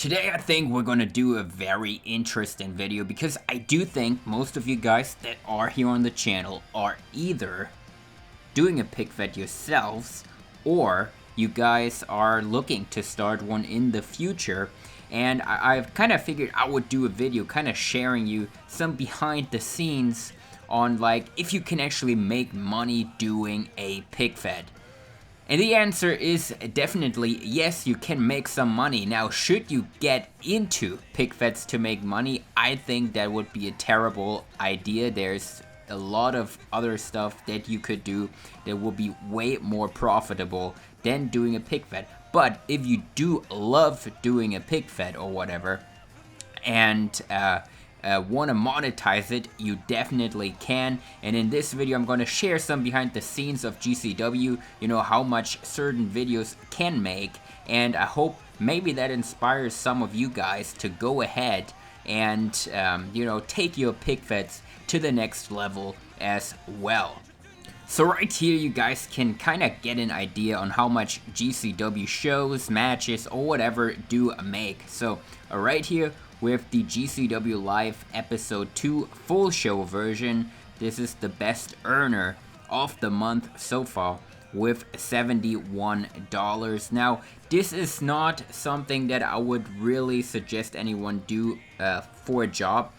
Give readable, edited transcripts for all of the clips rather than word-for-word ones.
Today I think we're gonna do a very interesting video because I do think most of you guys that are here on the channel are either doing a pick vet yourselves or you guys are looking to start one in the future. And I've kind of figured I would do a video kind of sharing you some behind the scenes on like if you can actually make money doing a pick vet. And the answer is definitely yes, you can make some money. Now, should you get into pick vets to make money, I think that would be a terrible idea. There's a lot of other stuff that you could do that will be way more profitable than doing a pick vet. But if you do love doing a pick vet or whatever, and want to monetize it, you definitely can. And in this video I'm going to share some behind the scenes of GCW, you know, how much certain videos can make, and I hope maybe that inspires some of you guys to go ahead and you know, take your pick vets to the next level as well. So right here you guys can kind of get an idea on how much GCW shows, matches, or whatever do make. So right here with the GCW Live Episode 2 full show version, this is the best earner of the month so far with $71. Now, this is not something that I would really suggest anyone do for a job.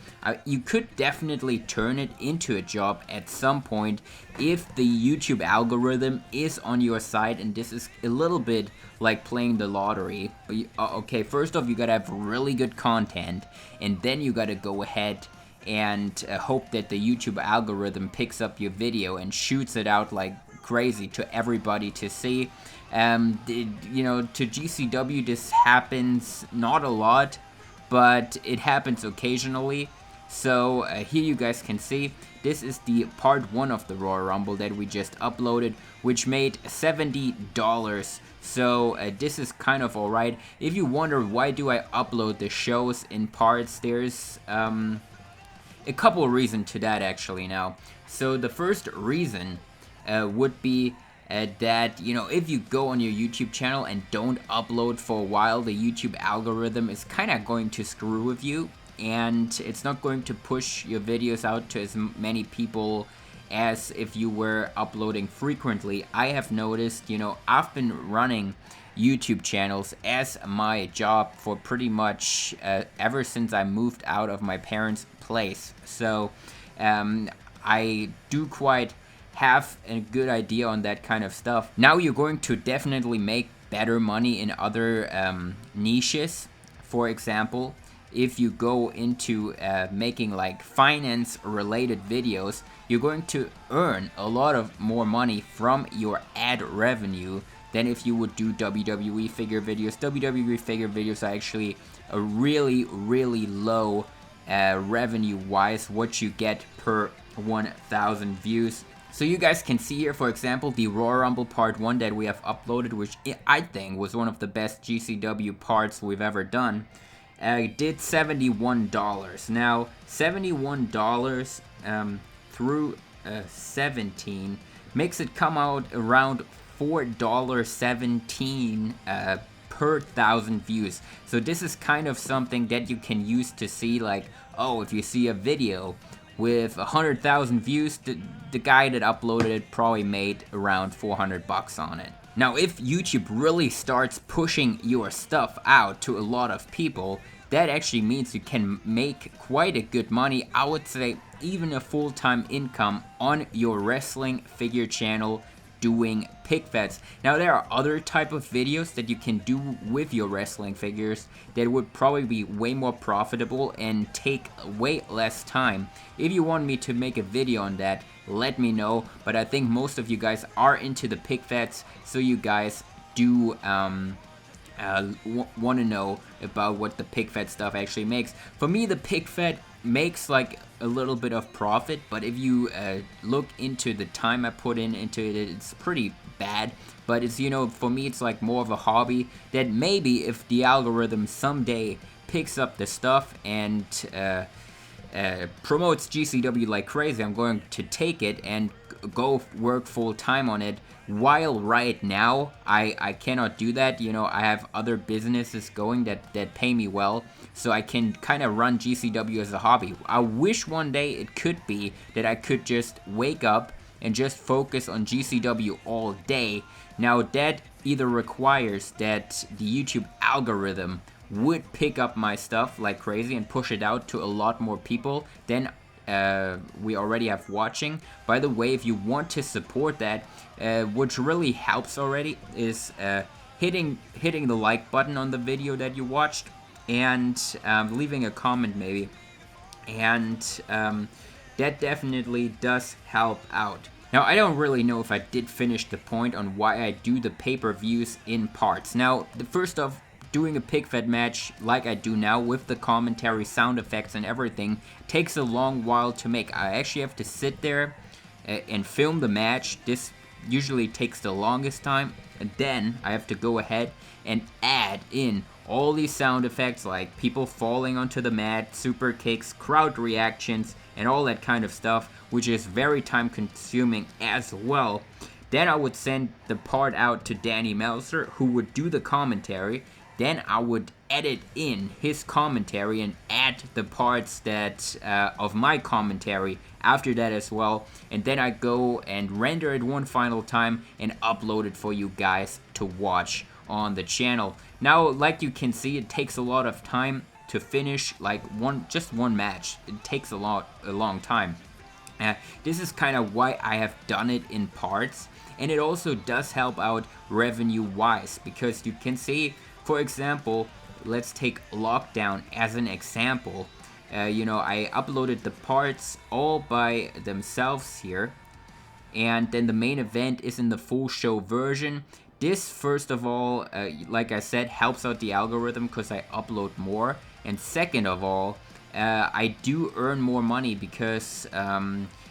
You could definitely turn it into a job at some point if the YouTube algorithm is on your side, and this is a little bit like playing the lottery. Okay, first off, you gotta have really good content, and then you gotta go ahead and hope that the YouTube algorithm picks up your video and shoots it out like crazy to everybody to see. You know, to GCW this happens not a lot, but it happens occasionally. So here you guys can see this is the part 1 of the Royal Rumble that we just uploaded, which made $70. So this is kind of alright. If you wonder why do I upload the shows in parts, there's a couple of reasons to that actually now. So the first reason would be that, you know, if you go on your YouTube channel and don't upload for a while, the YouTube algorithm is kind of going to screw with you, and it's not going to push your videos out to as many people as if you were uploading frequently. I have noticed, you know, I've been running YouTube channels as my job for pretty much ever since I moved out of my parents' place. So I do quite have a good idea on that kind of stuff. Now you're going to definitely make better money in other niches. For example, if you go into making like finance related videos, you're going to earn a lot of more money from your ad revenue than if you would do WWE figure videos. WWE figure videos are actually a really low revenue wise what you get per 1,000 views. So you guys can see here, for example, the Royal Rumble Part 1 that we have uploaded, which I think was one of the best GCW parts we've ever done, did $71. Now, $71 through 17 makes it come out around $4.17 per 1,000 views. So this is kind of something that you can use to see, like, oh, if you see a video with 100,000 views, the guy that uploaded it probably made around 400 bucks on it. Now, if YouTube really starts pushing your stuff out to a lot of people, that actually means you can make quite a good money. I would say even a full-time income on your wrestling figure channel doing pick vets. Now, there are other type of videos that you can do with your wrestling figures that would probably be way more profitable and take way less time. If you want me to make a video on that, let me know. But I think most of you guys are into the pick vets, so you guys do want to know about what the pick vet stuff actually makes. For me, the pick vet makes like a little bit of profit, but if you look into the time I put into it, it's pretty bad. But it's, you know, for me it's like more of a hobby that maybe if the algorithm someday picks up the stuff and promotes GCW like crazy, I'm going to take it and go work full time on it, while right now I cannot do that. You know, I have other businesses going that pay me well, so I can kind of run GCW as a hobby. I wish one day it could be that I could just wake up and just focus on GCW all day. Now that either requires that the YouTube algorithm would pick up my stuff like crazy and push it out to a lot more people than we already have watching. By the way, if you want to support that, which really helps already, is hitting the like button on the video that you watched, and leaving a comment maybe, and that definitely does help out. Now, I don't really know if I did finish the point on why I do the pay-per-views in parts. Now, the first off, doing a pick fed match like I do now with the commentary, sound effects and everything takes a long while to make. I actually have to sit there and film the match. This usually takes the longest time, and then I have to go ahead and add in all these sound effects like people falling onto the mat, super kicks, crowd reactions, and all that kind of stuff, which is very time consuming as well. Then I would send the part out to Danny Meltzer, who would do the commentary. Then I would edit in his commentary and add the parts that of my commentary after that as well. And then I go and render it one final time and upload it for you guys to watch on the channel. Now, like you can see, it takes a lot of time to finish like just one match. It takes a long time. This is kind of why I have done it in parts, and it also does help out revenue wise, because you can see, for example, let's take Lockdown as an example. You know, I uploaded the parts all by themselves here, and then the main event is in the full show version. This, first of all, like I said, helps out the algorithm because I upload more. And second of all, I do earn more money because,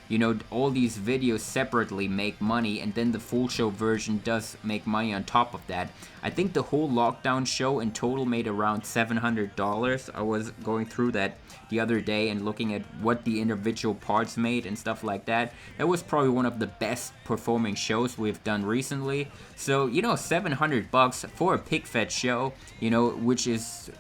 you know, all these videos separately make money, and then the full show version does make money on top of that. I think the whole Lockdown show in total made around $700. I was going through that the other day and looking at what the individual parts made and stuff like that. That was probably one of the best performing shows we've done recently. So, you know, $700 for a pick fed show, you know, which is,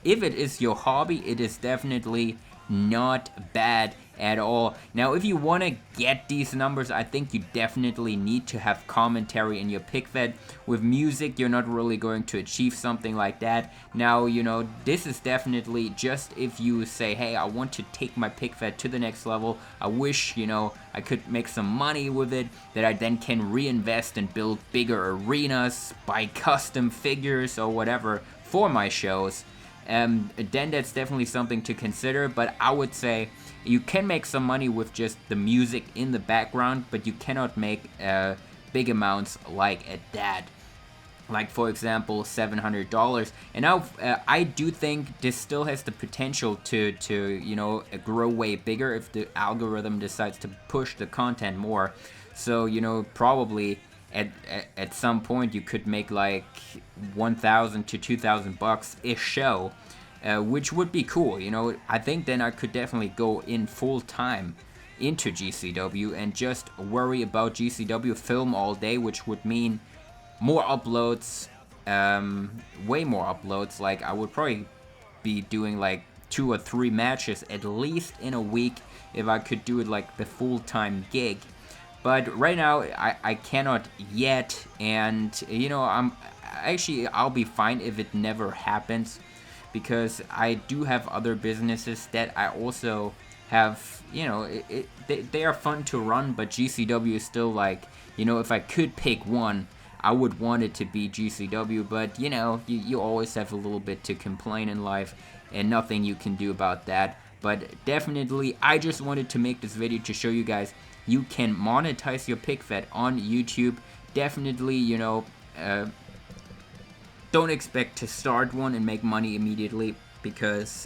if it is your hobby, it is definitely not bad at all. Now, if you want to get these numbers, I think you definitely need to have commentary in your pick fed. With music, you're not really going to achieve something like that. Now, you know, this is definitely just if you say, hey, I want to take my pick fed to the next level. I wish, you know, I could make some money with it that I then can reinvest and build bigger arenas, buy custom figures or whatever for my shows. Then that's definitely something to consider. But I would say you can make some money with just the music in the background, but you cannot make big amounts like at that. Like, for example, $700. And now I do think this still has the potential to you know, grow way bigger if the algorithm decides to push the content more. So, you know, probably at some point you could make like $1,000 to $2,000 a show, which would be cool. You know, I think then I could definitely go in full time into GCW and just worry about GCW, film all day, which would mean more uploads, way more uploads. Like, I would probably be doing like 2 or 3 matches at least in a week if I could do it like the full-time gig. But right now I cannot yet, and you know, I'll be fine if it never happens, because I do have other businesses that I also have, you know, they are fun to run, but GCW is still like, you know, if I could pick one, I would want it to be GCW, but you know, you always have a little bit to complain in life, and nothing you can do about that. But definitely, I just wanted to make this video to show you guys you can monetize your pick fed on YouTube. Definitely, you know, don't expect to start one and make money immediately, because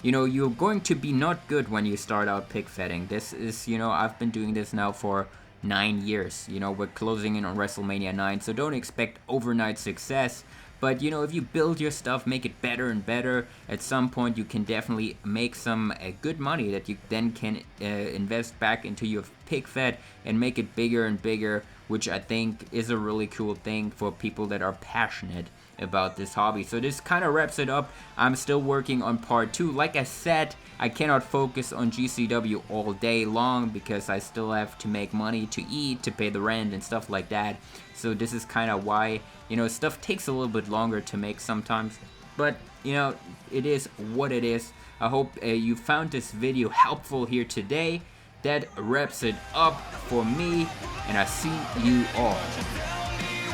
you know, you're going to be not good when you start out pick fedding. This is, you know, I've been doing this now for 9 years. You know, we're closing in on WrestleMania 9, so don't expect overnight success. But you know, if you build your stuff, make it better and better, at some point you can definitely make some good money that you then can invest back into your pig fed and make it bigger and bigger, which I think is a really cool thing for people that are passionate about this hobby. So this kind of wraps it up. I'm still working on part 2. Like I said, I cannot focus on GCW all day long because I still have to make money to eat, to pay the rent and stuff like that. So this is kind of why, you know, stuff takes a little bit longer to make sometimes. But, you know, it is what it is. I hope you found this video helpful here today. That wraps it up for me, and I see you all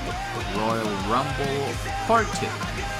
with the Royal Rumble Part 2.